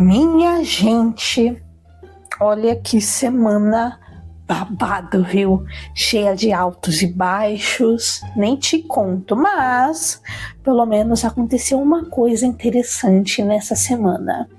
Minha gente, olha que semana babado, viu? Cheia de altos e baixos, nem te conto, mas pelo menos aconteceu uma coisa interessante nessa semana.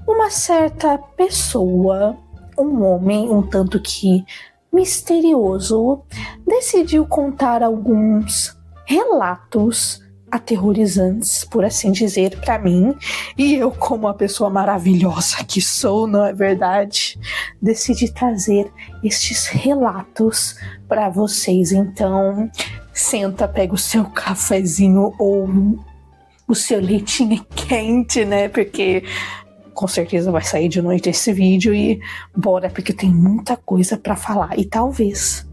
Uma certa pessoa, um homem um tanto que misterioso, decidiu contar alguns relatos aterrorizantes, por assim dizer, para mim, e eu, como a pessoa maravilhosa que sou, não é verdade, decidi trazer estes relatos para vocês. Então, senta, pega o seu cafezinho ou o seu leitinho quente, né, porque com certeza vai sair de noite esse vídeo e bora, porque tem muita coisa para falar e talvez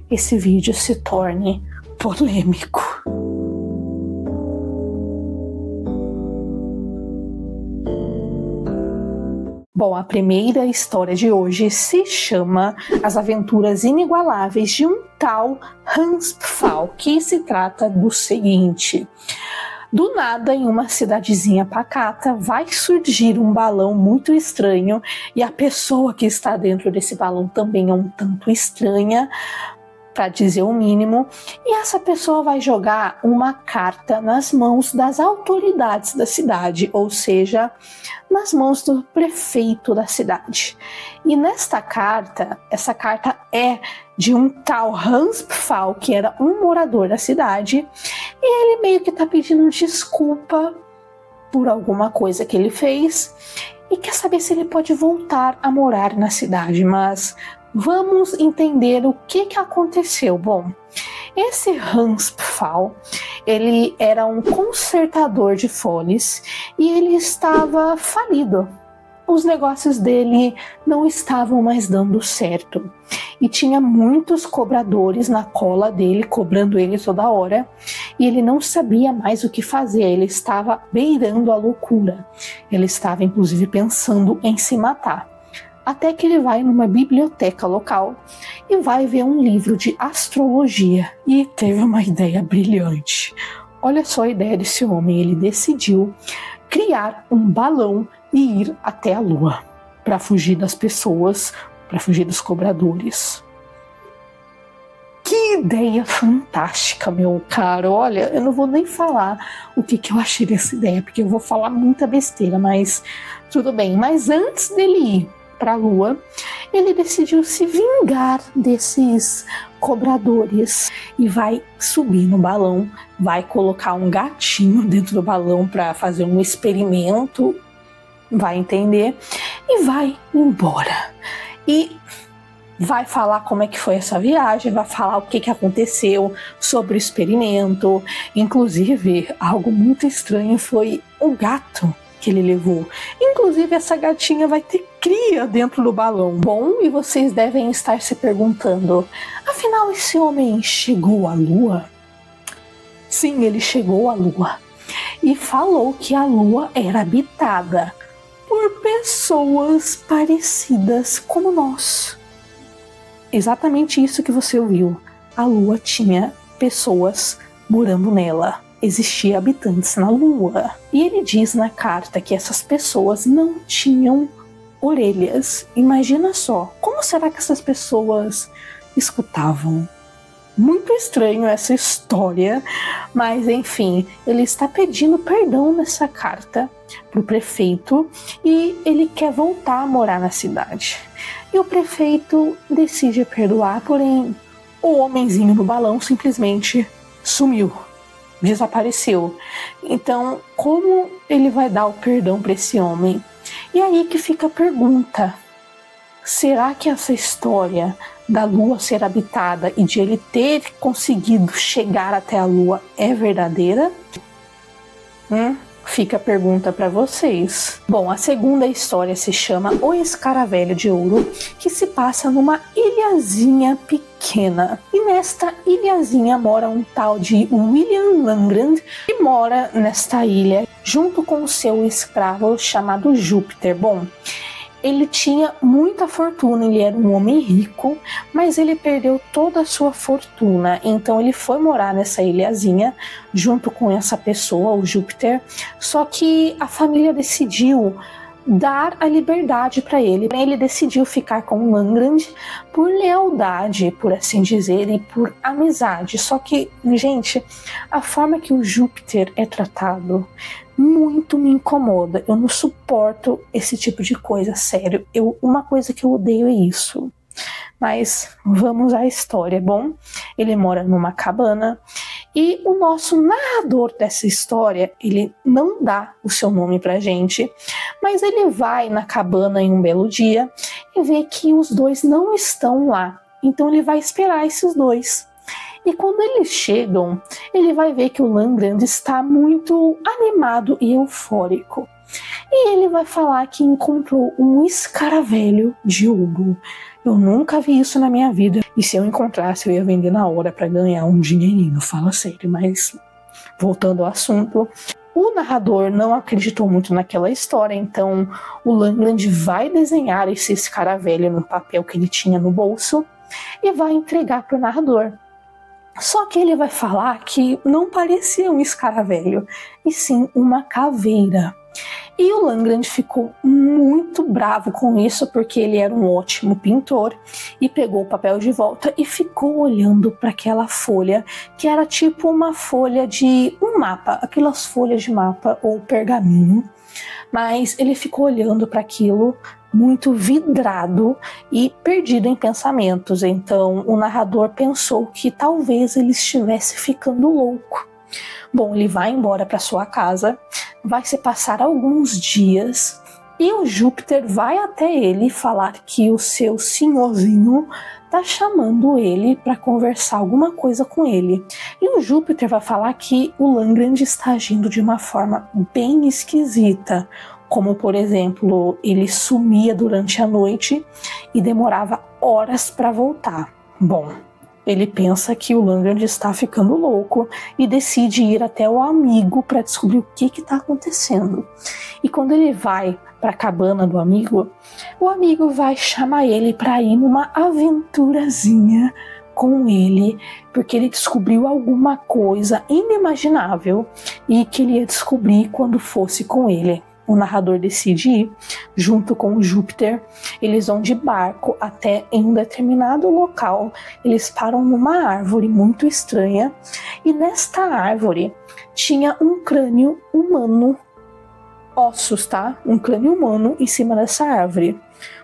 esse vídeo se torne polêmico. Bom, a primeira história de hoje se chama As Aventuras Inigualáveis de um tal Hans Pfaall, que se trata do seguinte: do nada, em uma cidadezinha pacata, vai surgir um balão muito estranho e a pessoa que está dentro desse balão também é um tanto estranha, para dizer o mínimo, e essa pessoa vai jogar uma carta nas mãos das autoridades da cidade, ou seja, nas mãos do prefeito da cidade. E nesta carta, essa carta é de um tal Hans Pfaall, que era um morador da cidade, e ele meio que está pedindo desculpa por alguma coisa que ele fez e quer saber se ele pode voltar a morar na cidade, mas vamos entender o que aconteceu. Bom, esse Hans Pfaall, ele era um consertador de fones e ele estava falido. Os negócios dele não estavam mais dando certo e tinha muitos cobradores na cola dele, cobrando ele toda hora, e ele não sabia mais o que fazer. Ele estava beirando a loucura, ele estava inclusive pensando em se matar. Até que ele vai numa biblioteca local e vai ver um livro de astrologia e teve uma ideia brilhante. Olha só a ideia desse homem, ele decidiu criar um balão e ir até a lua para fugir das pessoas, para fugir dos cobradores. Que ideia fantástica, meu caro. Olha, eu não vou nem falar o que eu achei dessa ideia, porque eu vou falar muita besteira, mas tudo bem. Mas antes dele ir para a lua, ele decidiu se vingar desses cobradores e vai subir no balão, vai colocar um gatinho dentro do balão para fazer um experimento, vai entender, e vai embora. E vai falar como é que foi essa viagem, vai falar o que aconteceu sobre o experimento. Inclusive, algo muito estranho foi o gato que ele levou. Inclusive, essa gatinha vai ter cria dentro do balão. Bom, e vocês devem estar se perguntando, afinal, esse homem chegou à lua? Sim, ele chegou à lua e falou que a lua era habitada por pessoas parecidas como nós. Exatamente isso que você ouviu. A lua tinha pessoas morando nela. Existiam habitantes na lua. E ele diz na carta que essas pessoas não tinham orelhas. Imagina só, como será que essas pessoas escutavam? Muito estranho essa história, mas enfim, ele está pedindo perdão nessa carta para o prefeito e ele quer voltar a morar na cidade. E o prefeito decide perdoar, porém o homenzinho no balão simplesmente sumiu. Desapareceu. Então, como ele vai dar o perdão para esse homem? E aí que fica a pergunta: será que essa história da lua ser habitada e de ele ter conseguido chegar até a lua é verdadeira? Fica a pergunta para vocês. Bom, a segunda história se chama O Escaravelho de Ouro, que se passa numa ilhazinha pequena. E nesta ilhazinha mora um tal de William Langrand, que mora nesta ilha junto com o seu escravo chamado Júpiter. Bom, ele tinha muita fortuna, ele era um homem rico, mas ele perdeu toda a sua fortuna. Então ele foi morar nessa ilhazinha junto com essa pessoa, o Júpiter. Só que a família decidiu dar a liberdade para ele. Ele decidiu ficar com Langland por lealdade, por assim dizer, e por amizade. Só que, gente, a forma que o Júpiter é tratado muito me incomoda. Eu não suporto esse tipo de coisa, sério. Uma coisa que eu odeio é isso. Mas vamos à história, bom? Ele mora numa cabana e o nosso narrador dessa história, ele não dá o seu nome pra gente, mas ele vai na cabana em um belo dia e vê que os dois não estão lá. Então ele vai esperar esses dois. E quando eles chegam, ele vai ver que o Langland está muito animado e eufórico. E ele vai falar que encontrou um escaravelho de ouro. Eu nunca vi isso na minha vida. E se eu encontrasse, eu ia vender na hora para ganhar um dinheirinho. Fala sério, mas voltando ao assunto. O narrador não acreditou muito naquela história, então o Langland vai desenhar esse escaravelho no papel que ele tinha no bolso e vai entregar para o narrador. Só que ele vai falar que não parecia um escaravelho, e sim uma caveira. E o Langland ficou muito bravo com isso, porque ele era um ótimo pintor, e pegou o papel de volta e ficou olhando para aquela folha, que era tipo uma folha de um mapa, aquelas folhas de mapa ou pergaminho. Mas ele ficou olhando para aquilo, muito vidrado e perdido em pensamentos. Então o narrador pensou que talvez ele estivesse ficando louco. Bom, ele vai embora para sua casa, vai se passar alguns dias e o Júpiter vai até ele falar que o seu senhorzinho tá chamando ele para conversar alguma coisa com ele. E o Júpiter vai falar que o Langland está agindo de uma forma bem esquisita, como por exemplo, ele sumia durante a noite e demorava horas para voltar. Bom, ele pensa que o Langland está ficando louco e decide ir até o amigo para descobrir o que está acontecendo. E quando ele vai para a cabana do amigo, o amigo vai chamar ele para ir numa aventurazinha com ele, porque ele descobriu alguma coisa inimaginável e que ele ia descobrir quando fosse com ele. O narrador decide ir junto com o Júpiter. Eles vão de barco até em um determinado local. Eles param numa árvore muito estranha e nesta árvore tinha um crânio humano, ossos, tá? Um crânio humano em cima dessa árvore.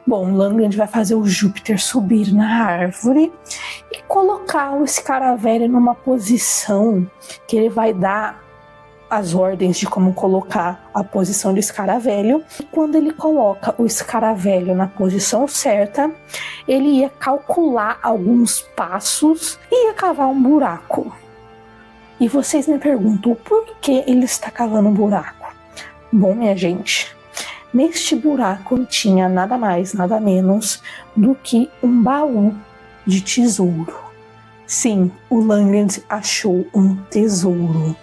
Bom, o Langland vai fazer o Júpiter subir na árvore e colocar o escaravelho numa posição que ele vai dar as ordens de como colocar a posição do escaravelho. E quando ele coloca o escaravelho na posição certa, ele ia calcular alguns passos e ia cavar um buraco. E vocês me perguntam por que ele está cavando um buraco? Bom, minha gente, neste buraco tinha nada mais, nada menos do que um baú de tesouro. Sim, o Langland achou um tesouro.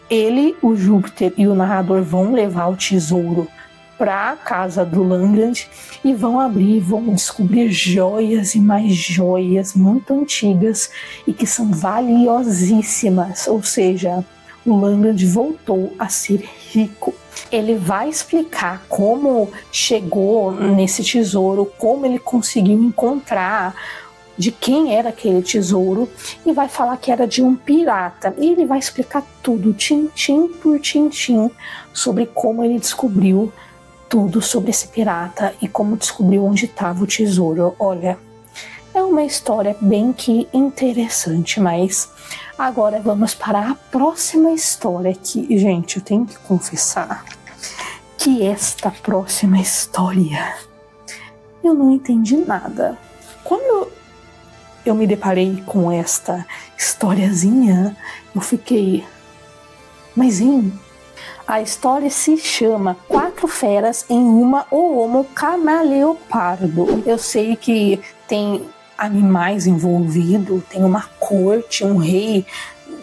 Ele, o Júpiter e o narrador vão levar o tesouro para a casa do Langland e vão abrir, vão descobrir joias e mais joias muito antigas e que são valiosíssimas. Ou seja, o Langland voltou a ser rico. Ele vai explicar como chegou nesse tesouro, como ele conseguiu encontrar, de quem era aquele tesouro, e vai falar que era de um pirata. E ele vai explicar tudo, tintim por tintim, sobre como ele descobriu tudo sobre esse pirata e como descobriu onde estava o tesouro. Olha, é uma história bem que interessante, mas agora vamos para a próxima história que, gente, eu tenho que confessar que esta próxima história eu não entendi nada. Quando eu me deparei com esta historiazinha, eu fiquei, mas a história se chama Quatro Feras em uma O Homo Camaleopardo. Eu sei que tem animais envolvidos, tem uma corte, um rei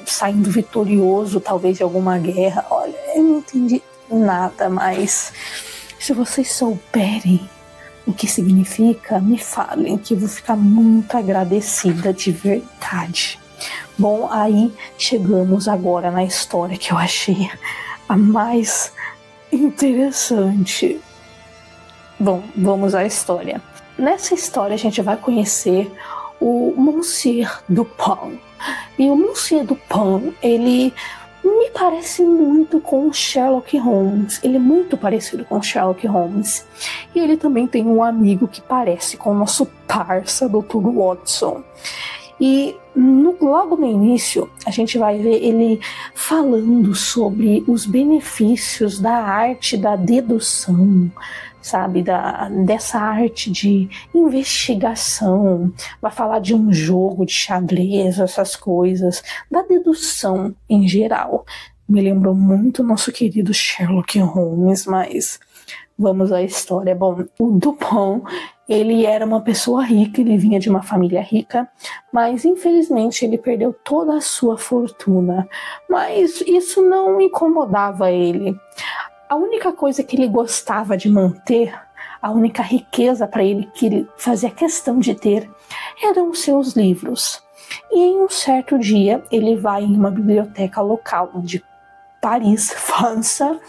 saindo vitorioso, talvez de alguma guerra. Olha, eu não entendi nada, mas se vocês souberem o que significa, me falem, que eu vou ficar muito agradecida de verdade. Bom, aí chegamos agora na história que eu achei a mais interessante. Bom, vamos à história. Nessa história a gente vai conhecer o Monsieur Dupin. E o Monsieur Dupin, ele me parece muito com Sherlock Holmes. Ele é muito parecido com Sherlock Holmes. E ele também tem um amigo que parece com o nosso parça, Dr. Watson. E logo no início, a gente vai ver ele falando sobre os benefícios da arte da dedução, sabe, dessa arte de investigação. Vai falar de um jogo de xadrez, essas coisas, da dedução em geral. Me lembrou muito nosso querido Sherlock Holmes, mas vamos à história. Bom, o Dupin, ele era uma pessoa rica, ele vinha de uma família rica, mas infelizmente ele perdeu toda a sua fortuna. Mas isso não incomodava ele. A única coisa que ele gostava de manter, a única riqueza para ele que ele fazia questão de ter, eram os seus livros. E em um certo dia, ele vai em uma biblioteca local de Paris, França,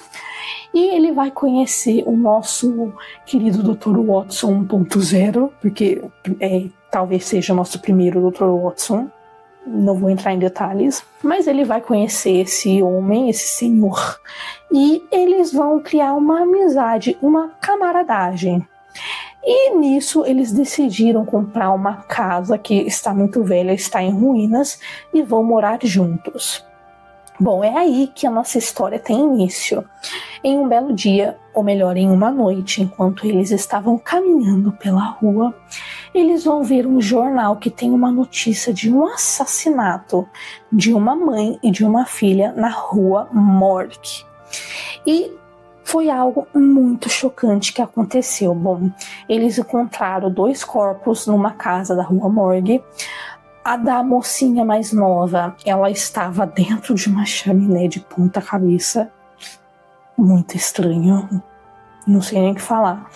e ele vai conhecer o nosso querido Dr. Watson 1.0, porque talvez seja o nosso primeiro Dr. Watson. Não vou entrar em detalhes, mas ele vai conhecer esse homem, esse senhor, e eles vão criar uma amizade, uma camaradagem. E nisso eles decidiram comprar uma casa que está muito velha, está em ruínas, e vão morar juntos. Bom, é aí que a nossa história tem início. Em um belo dia, ou melhor, em uma noite, enquanto eles estavam caminhando pela rua, eles vão ver um jornal que tem uma notícia de um assassinato de uma mãe e de uma filha na rua Morgue. E foi algo muito chocante que aconteceu. Bom, eles encontraram 2 corpos numa casa da rua Morgue. A da mocinha mais nova, ela estava dentro de uma chaminé de ponta cabeça. Muito estranho, não sei nem o que falar.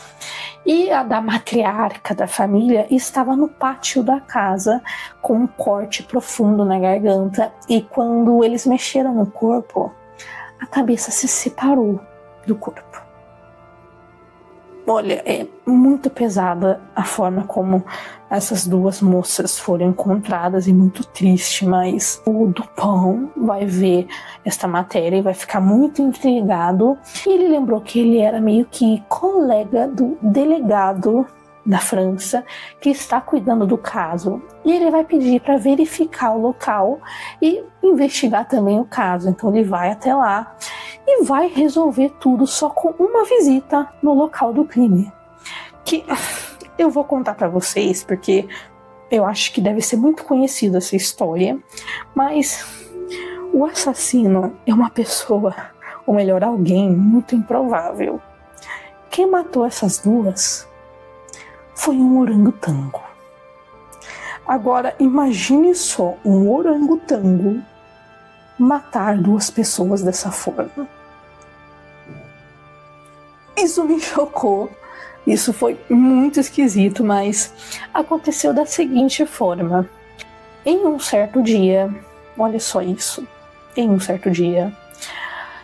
E a da matriarca da família estava no pátio da casa, com um corte profundo na garganta. E quando eles mexeram no corpo, a cabeça se separou do corpo. Olha, é muito pesada a forma como essas 2 moças foram encontradas e muito triste, mas o Dupin vai ver esta matéria e vai ficar muito intrigado. E ele lembrou que ele era meio que colega do delegado da França que está cuidando do caso. E ele vai pedir para verificar o local e investigar também o caso. Então ele vai até lá e vai resolver tudo só com uma visita no local do crime. Que eu vou contar para vocês, porque eu acho que deve ser muito conhecida essa história, mas o assassino é uma pessoa, ou melhor, alguém muito improvável. Quem matou essas 2 foi um orangotango. Agora, imagine só um orangotango matar 2 pessoas dessa forma. Isso me chocou. Isso foi muito esquisito, mas aconteceu da seguinte forma. Em um certo dia, olha só isso, em um certo dia,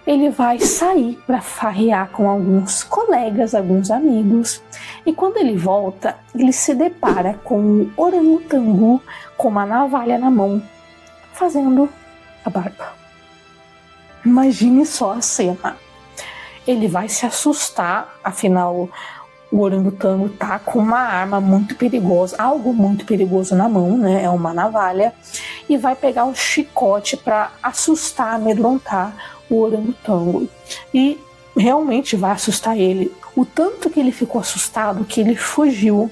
ele vai sair para farrear com alguns colegas, alguns amigos, e quando ele volta, ele se depara com o orangotango com uma navalha na mão, fazendo a barba. Imagine só a cena. Ele vai se assustar, afinal o orangotango tá com uma arma muito perigosa, algo muito perigoso na mão, né? É uma navalha, e vai pegar um chicote para assustar, amedrontar o orangotango. E realmente vai assustar ele. O tanto que ele ficou assustado que ele fugiu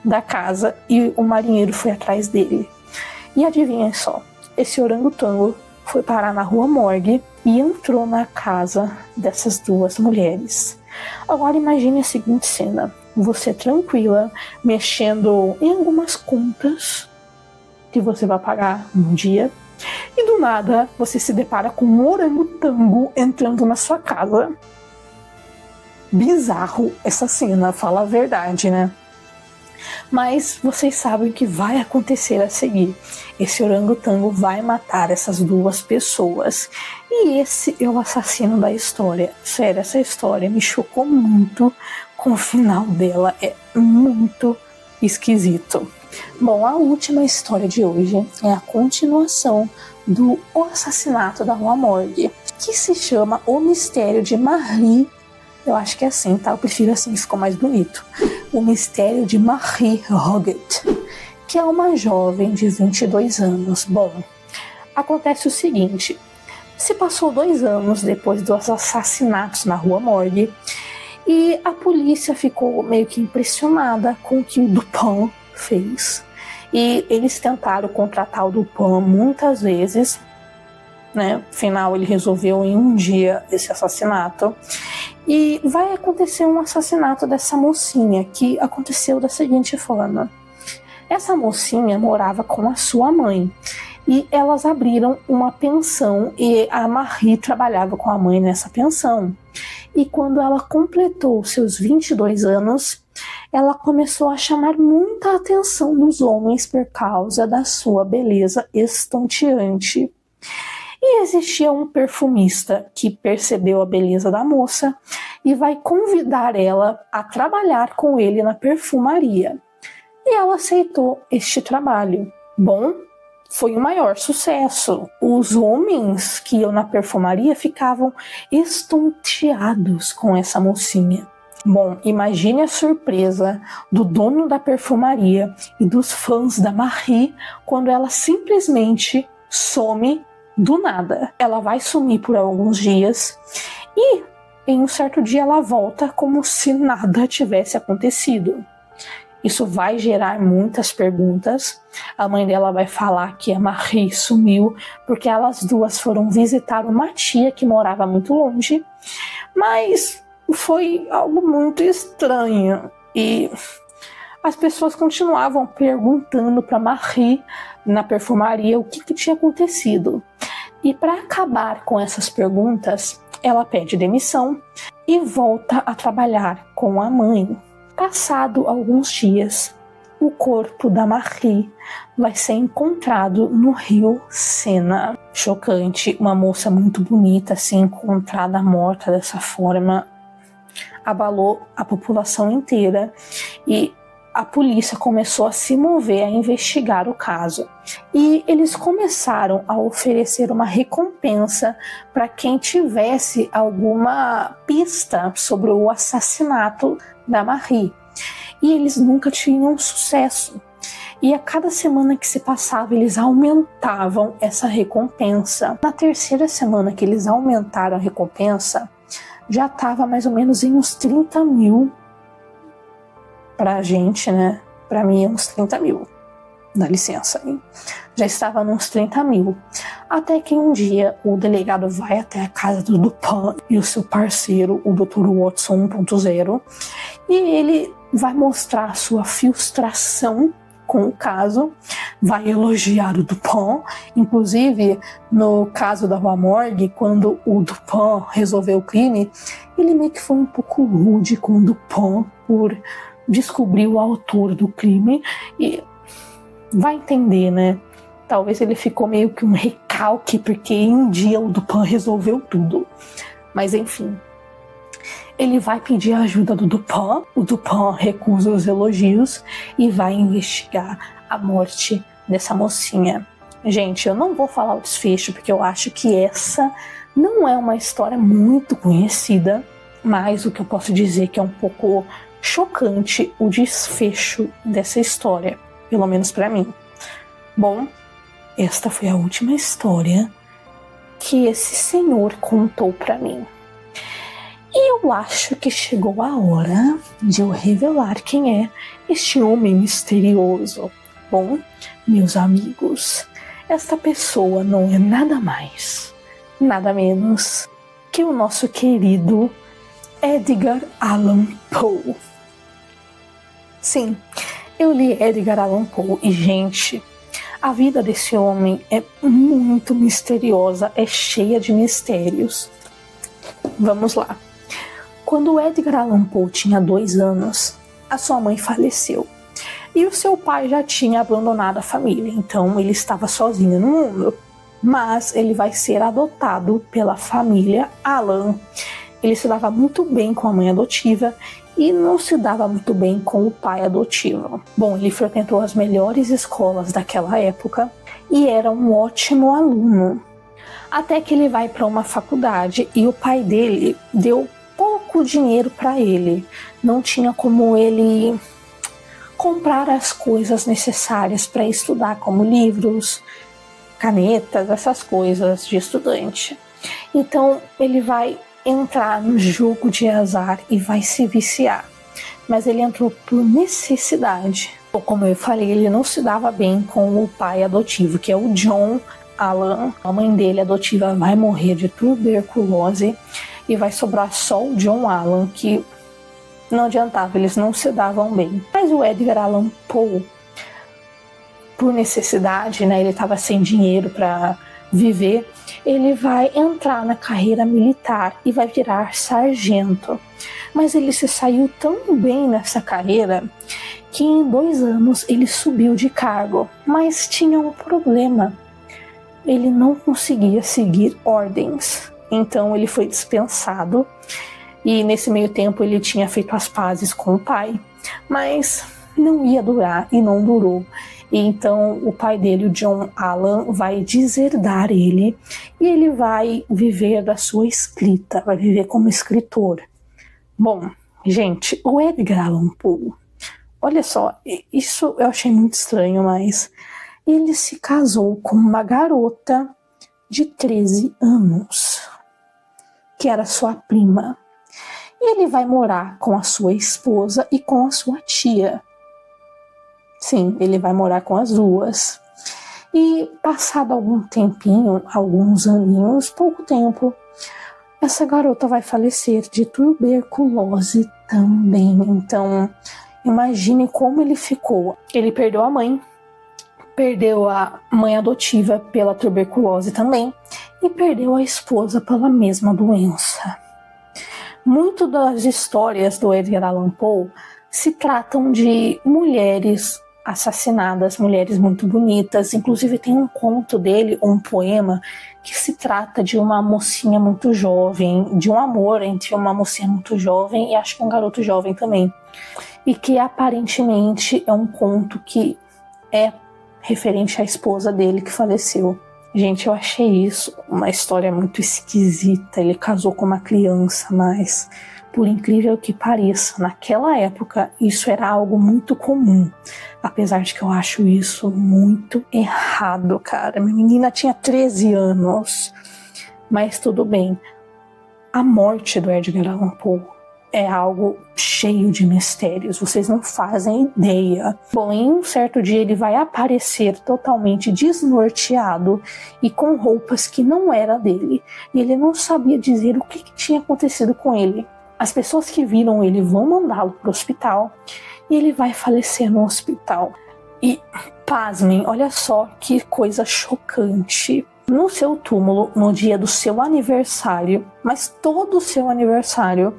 da casa e o marinheiro foi atrás dele. E adivinha só, esse orangotango foi parar na rua Morgue e entrou na casa dessas 2 mulheres. Agora imagine a seguinte cena: você tranquila, mexendo em algumas contas que você vai pagar num dia, e do nada você se depara com um orangotango entrando na sua casa. Bizarro essa cena, fala a verdade, né? Mas vocês sabem o que vai acontecer a seguir. Esse orangotango vai matar essas 2 pessoas. E esse é o assassino da história. Sério, essa história me chocou muito o final dela é muito esquisito. Bom, a última história de hoje é a continuação do assassinato da Rua Morgue, que se chama O Mistério de Marie. Eu acho que é assim, tá? Eu prefiro assim, ficou mais bonito. O Mistério de Marie Roget, que é uma jovem de 22 anos. Bom, acontece o seguinte: se passou 2 anos depois dos assassinatos na Rua Morgue e a polícia ficou meio que impressionada com o que o Dupin fez. E eles tentaram contratar o Dupin muitas vezes, né? Afinal, ele resolveu em um dia esse assassinato. E vai acontecer um assassinato dessa mocinha, que aconteceu da seguinte forma. Essa mocinha morava com a sua mãe e elas abriram uma pensão e a Marie trabalhava com a mãe nessa pensão. E quando ela completou seus 22 anos, ela começou a chamar muita atenção dos homens por causa da sua beleza estonteante. E existia um perfumista que percebeu a beleza da moça e vai convidar ela a trabalhar com ele na perfumaria. E ela aceitou este trabalho. Bom, foi um maior sucesso. Os homens que iam na perfumaria ficavam estonteados com essa mocinha. Bom, imagine a surpresa do dono da perfumaria e dos fãs da Marie quando ela simplesmente some do nada. Ela vai sumir por alguns dias e em um certo dia ela volta como se nada tivesse acontecido. Isso vai gerar muitas perguntas. A mãe dela vai falar que a Marie sumiu porque elas duas foram visitar uma tia que morava muito longe, mas foi algo muito estranho e as pessoas continuavam perguntando para Marie na perfumaria o que tinha acontecido. E para acabar com essas perguntas, ela pede demissão e volta a trabalhar com a mãe. Passado alguns dias, o corpo da Marie vai ser encontrado no rio Sena. Chocante, uma moça muito bonita ser encontrada morta dessa forma abalou a população inteira e a polícia começou a se mover a investigar o caso. E eles começaram a oferecer uma recompensa para quem tivesse alguma pista sobre o assassinato da Marie. E eles nunca tinham sucesso. E a cada semana que se passava, eles aumentavam essa recompensa. Na terceira semana que eles aumentaram a recompensa, já estava mais ou menos em uns 30 mil pra gente, né? Pra mim é uns 30 mil. Dá licença, hein? Já estava nos 30 mil. Até que um dia o delegado vai até a casa do Dupin e o seu parceiro, o Dr. Watson 1.0, e ele vai mostrar a sua frustração com o caso, vai elogiar o Dupin. Inclusive, no caso da Rua Morgue, quando o Dupin resolveu o crime, ele meio que foi um pouco rude com o Dupin por descobrir o autor do crime e vai entender, né? Talvez ele ficou meio que um recalque porque em um dia o Dupin resolveu tudo. Mas enfim, ele vai pedir a ajuda do Dupin, o Dupin recusa os elogios e vai investigar a morte dessa mocinha. Gente, eu não vou falar o desfecho porque eu acho que essa não é uma história muito conhecida, mas o que eu posso dizer é que é um pouco chocante o desfecho dessa história, pelo menos para mim. Bom, esta foi a última história que esse senhor contou para mim. E eu acho que chegou a hora de eu revelar quem é este homem misterioso. Bom, meus amigos, esta pessoa não é nada mais, nada menos que o nosso querido Edgar Allan Poe. Sim, eu li Edgar Allan Poe e, gente, a vida desse homem é muito misteriosa, é cheia de mistérios. Vamos lá. Quando Edgar Allan Poe tinha 2 anos, a sua mãe faleceu. E o seu pai já tinha abandonado a família, então ele estava sozinho no mundo. Mas ele vai ser adotado pela família Allan. Ele se dava muito bem com a mãe adotiva e não se dava muito bem com o pai adotivo. Bom, ele frequentou as melhores escolas daquela época e era um ótimo aluno. Até que ele vai para uma faculdade e o pai dele deu pouco dinheiro para ele. Não tinha como ele comprar as coisas necessárias para estudar, como livros, canetas, essas coisas de estudante. Então ele vai entrar no jogo de azar e vai se viciar. Mas ele entrou por necessidade. Como eu falei, ele não se dava bem com o pai adotivo, que é o John Alan. A mãe dele adotiva vai morrer de tuberculose e vai sobrar só o John Alan, que não adiantava, eles não se davam bem. Mas o Edgar Allan Poe, por necessidade, né, ele estava sem dinheiro para viver, ele vai entrar na carreira militar e vai virar sargento. Mas ele se saiu tão bem nessa carreira que em 2 anos ele subiu de cargo. Mas tinha um problema: ele não conseguia seguir ordens. Então ele foi dispensado e nesse meio tempo ele tinha feito as pazes com o pai, mas não ia durar e não durou. E então o pai dele, o John Alan, vai deserdar ele e ele vai viver da sua escrita, vai viver como escritor. Bom, gente, o Edgar Allan Poe, olha só, isso eu achei muito estranho, mas ele se casou com uma garota de 13 anos, que era sua prima. E ele vai morar com a sua esposa e com a sua tia. Sim, ele vai morar com as duas. E passado algum tempinho, alguns aninhos, pouco tempo, essa garota vai falecer de tuberculose também. Então, imagine como ele ficou. Ele perdeu a mãe adotiva pela tuberculose também, e perdeu a esposa pela mesma doença. Muito das histórias do Edgar Allan Poe se tratam de mulheres assassinadas, mulheres muito bonitas. Inclusive tem um conto dele, um poema, que se trata de uma mocinha muito jovem, de um amor entre uma mocinha muito jovem e acho que um garoto jovem também. E que aparentemente é um conto que é referente à esposa dele que faleceu. Gente, eu achei isso uma história muito esquisita. Ele casou com uma criança, mas por incrível que pareça, naquela época isso era algo muito comum. Apesar de que eu acho isso muito errado, cara. Minha menina tinha 13 anos, mas tudo bem. A morte do Edgar Allan Poe é algo cheio de mistérios, vocês não fazem ideia. Bom, em um certo dia ele vai aparecer totalmente desnorteado e com roupas que não era dele. E ele não sabia dizer o que tinha acontecido com ele. As pessoas que viram ele vão mandá-lo para o hospital e ele vai falecer no hospital. E, pasmem, olha só que coisa chocante. No seu túmulo, no dia do seu aniversário, mas todo o seu aniversário,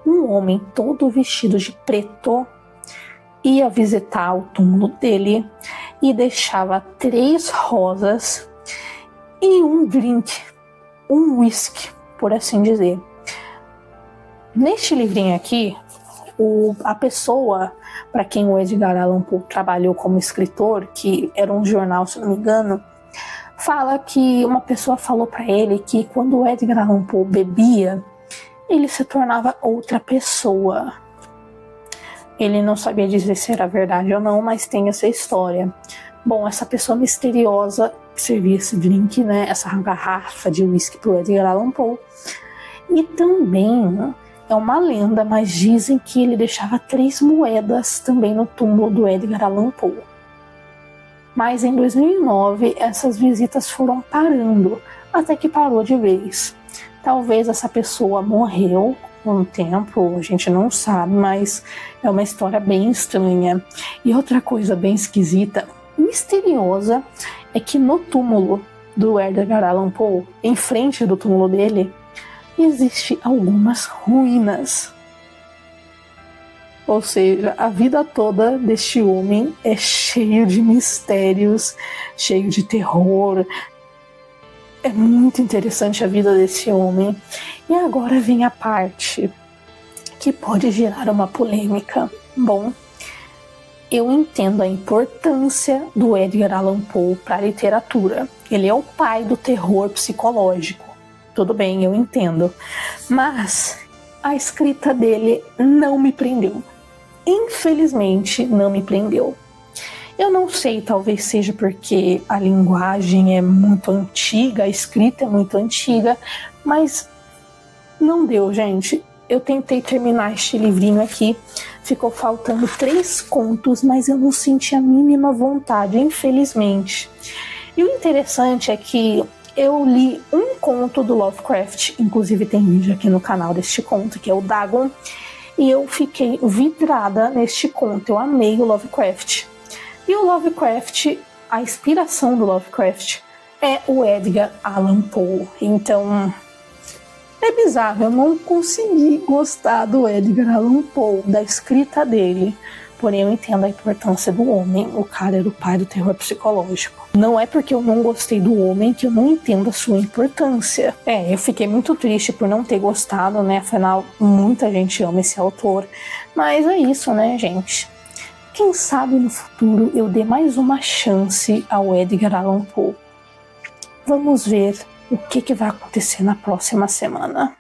um homem todo vestido de preto ia visitar o túmulo dele e deixava 3 rosas e um drink, um whisky, por assim dizer. Neste livrinho aqui, a pessoa para quem o Edgar Allan Poe trabalhou como escritor, que era um jornal, se não me engano, fala que uma pessoa falou para ele que quando o Edgar Allan Poe bebia, ele se tornava outra pessoa. Ele não sabia dizer se era verdade ou não, mas tem essa história. Bom, essa pessoa misteriosa servia esse drink, né, essa garrafa de whisky pro Edgar Allan Poe. E também é uma lenda, mas dizem que ele deixava 3 moedas também no túmulo do Edgar Allan Poe. Mas em 2009 essas visitas foram parando, até que parou de vez. Talvez essa pessoa morreu com o tempo, a gente não sabe, mas é uma história bem estranha. E outra coisa bem esquisita, misteriosa, é que no túmulo do Edgar Allan Poe, em frente do túmulo dele, existe algumas ruínas. Ou seja, a vida toda deste homem é cheio de mistérios, cheio de terror. É muito interessante a vida desse homem. E agora vem a parte que pode gerar uma polêmica. Bom, eu entendo a importância do Edgar Allan Poe para a literatura. Ele é o pai do terror psicológico. Tudo bem, eu entendo. Mas a escrita dele não me prendeu. Infelizmente, não me prendeu. Eu não sei, talvez seja porque a linguagem é muito antiga, a escrita é muito antiga, mas não deu, gente. Eu tentei terminar este livrinho aqui, ficou faltando 3 contos, mas eu não senti a mínima vontade, infelizmente. E o interessante é que eu li um conto do Lovecraft, inclusive tem vídeo aqui no canal deste conto, que é o Dagon, e eu fiquei vidrada neste conto, eu amei o Lovecraft. E o Lovecraft, a inspiração do Lovecraft é o Edgar Allan Poe, então é bizarro, eu não consegui gostar do Edgar Allan Poe, da escrita dele. Porém, eu entendo a importância do homem. O cara era o pai do terror psicológico. Não é porque eu não gostei do homem que eu não entendo a sua importância. Eu fiquei muito triste por não ter gostado, né? Afinal, muita gente ama esse autor. Mas é isso, né, gente? Quem sabe no futuro eu dê mais uma chance ao Edgar Allan Poe. Vamos ver o que vai acontecer na próxima semana.